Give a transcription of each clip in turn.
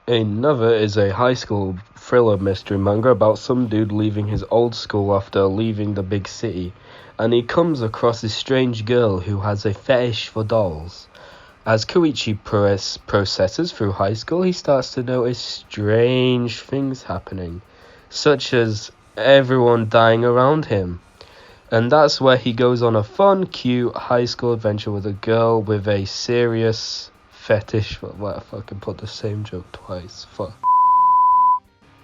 Another is a high school thriller mystery manga about some dude leaving his old school after leaving the big city, and he comes across this strange girl who has a fetish for dolls. As Koichi processes through high school, he starts to notice strange things happening, such as everyone dying around him. And that's where he goes on a fun, cute high school adventure with a girl with a serious fetish for what if I can put the same joke twice. Fuck.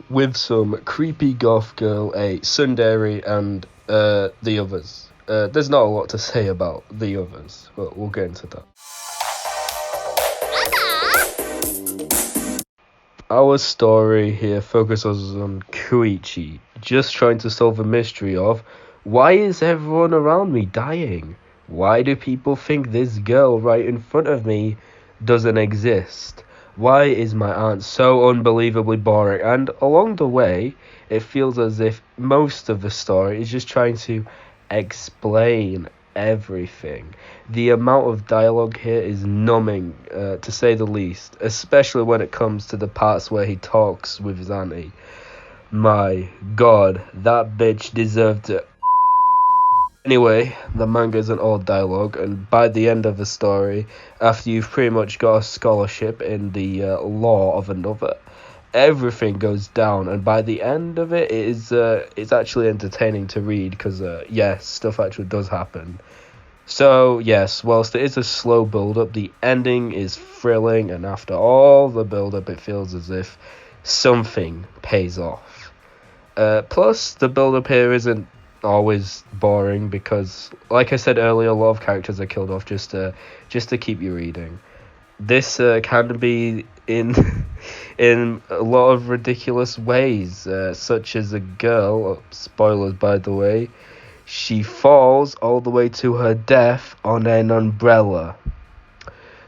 With some creepy goth girl, a tsundere, and the others. There's not a lot to say about the others, but we'll get into that. Our story here focuses on Koichi, just trying to solve a mystery of why is everyone around me dying? Why do people think this girl right in front of me doesn't exist? Why is my aunt so unbelievably boring? And along the way, it feels as if most of the story is just trying to explain everything. The amount of dialogue here is numbing, to say the least, especially when it comes to the parts where he talks with his auntie. My god, that bitch deserved it. Anyway, the manga isn't all dialogue, and by the end of the story, after you've pretty much got a scholarship in the law of another, everything goes down, and by the end of it, it's actually entertaining to read, because, yes, stuff actually does happen. So, yes, whilst it is a slow build-up, the ending is thrilling, and after all the build-up, it feels as if something pays off. Plus, the build-up here isn't always boring because, like I said earlier, a lot of characters are killed off just to keep you reading. This can be in in a lot of ridiculous ways, such as a girl. Spoilers, by the way. She falls all the way to her death on an umbrella.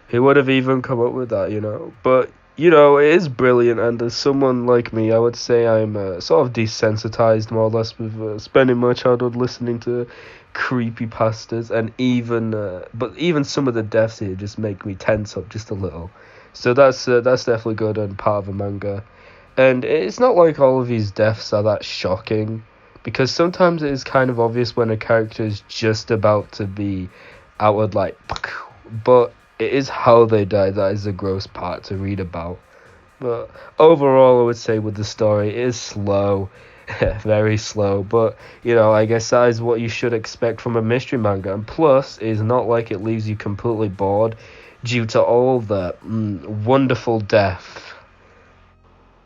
Who would have even come up with that, But it is brilliant, and as someone like me, I would say I'm sort of desensitized more or less with spending my childhood listening to creepypastas, and even some of the deaths here just make me tense up just a little. So that's definitely good and part of a manga. And it's not like all of these deaths are that shocking, because sometimes it is kind of obvious when a character is just about to be outward like, but it is how they die that is the gross part to read about. But overall, I would say with the story, it is slow, very slow. But, I guess that is what you should expect from a mystery manga. And plus, it is not like it leaves you completely bored due to all the wonderful death.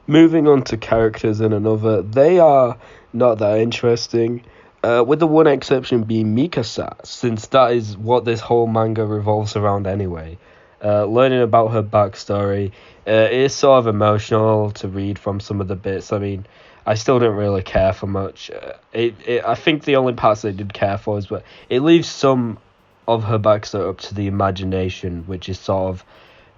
Moving on to characters in another, they are not that interesting. With the one exception being Mikasa, since that is what this whole manga revolves around anyway. Learning about her backstory, it is sort of emotional to read from some of the bits. I mean, I still didn't really care for much. I think the only parts I did care for is that it leaves some of her backstory up to the imagination, which is sort of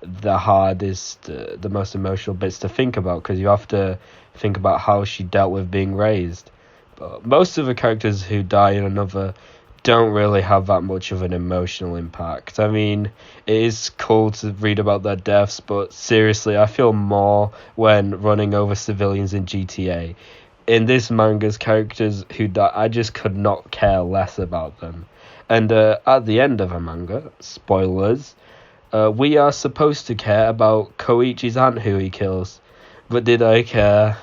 the hardest, the most emotional bits to think about, because you have to think about how she dealt with being raised. But most of the characters who die in another don't really have that much of an emotional impact. I mean, it is cool to read about their deaths, but seriously, I feel more when running over civilians in GTA. In this manga's characters who die, I just could not care less about them. And at the end of a manga, spoilers, we are supposed to care about Koichi's aunt who he kills. But did I care?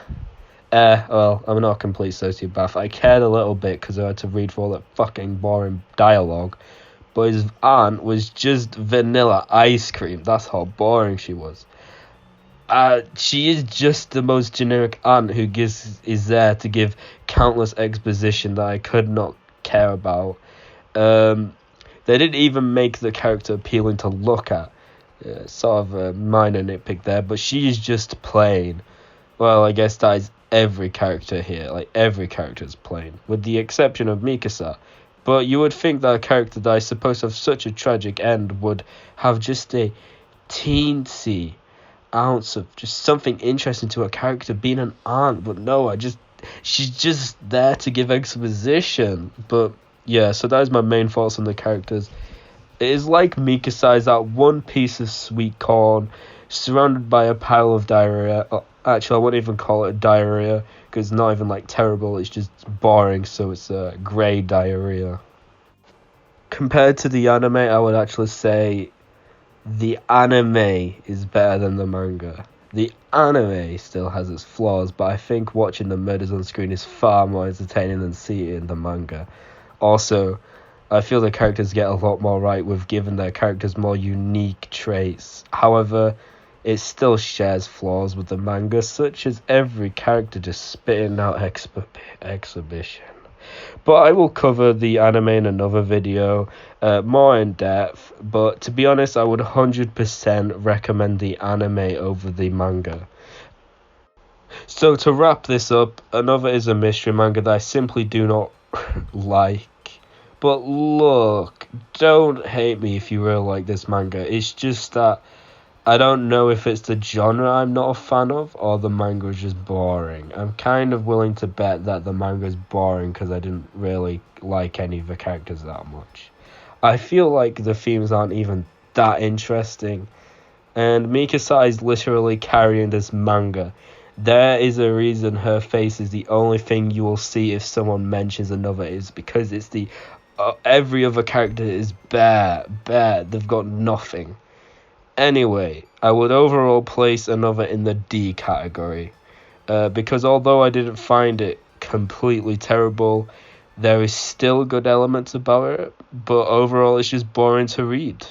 Well, I'm not a complete sociopath. I cared a little bit because I had to read for all that fucking boring dialogue. But his aunt was just vanilla ice cream. That's how boring she was. She is just the most generic aunt who is there to give countless exposition that I could not care about. They didn't even make the character appealing to look at. Sort of a minor nitpick there, but she is just plain. Well, I guess that is every character here. Like, every character is plain, with the exception of Mikasa. But you would think that a character that is supposed to have such a tragic end would have just a teensy ounce of just something interesting to a character being an aunt. But no, she's just there to give exposition. But yeah, so that is my main thoughts on the characters. It is like Mikasa is that one piece of sweet corn surrounded by a pile of diarrhea. Actually, I wouldn't even call it diarrhea because it's not even like terrible. It's just boring. So it's grey diarrhea. Compared to the anime, I would actually say the anime is better than the manga. The anime still has its flaws, but I think watching the murders on screen is far more entertaining than seeing it in the manga. Also, I feel the characters get a lot more right with giving their characters more unique traits. However, it still shares flaws with the manga, such as every character just spitting out exhibition. But I will cover the anime in another video, more in depth. But to be honest, I would 100% recommend the anime over the manga. So to wrap this up, another is a mystery manga that I simply do not like. But look, don't hate me if you really like this manga. It's just that I don't know if it's the genre I'm not a fan of or the manga is just boring. I'm kind of willing to bet that the manga is boring because I didn't really like any of the characters that much. I feel like the themes aren't even that interesting. And Mikasa is literally carrying this manga. There is a reason her face is the only thing you will see if someone mentions another, is because it's the every other character is bare. They've got nothing. Anyway, I would overall place another in the D category, because although I didn't find it completely terrible, there is still good elements about it, but overall it's just boring to read.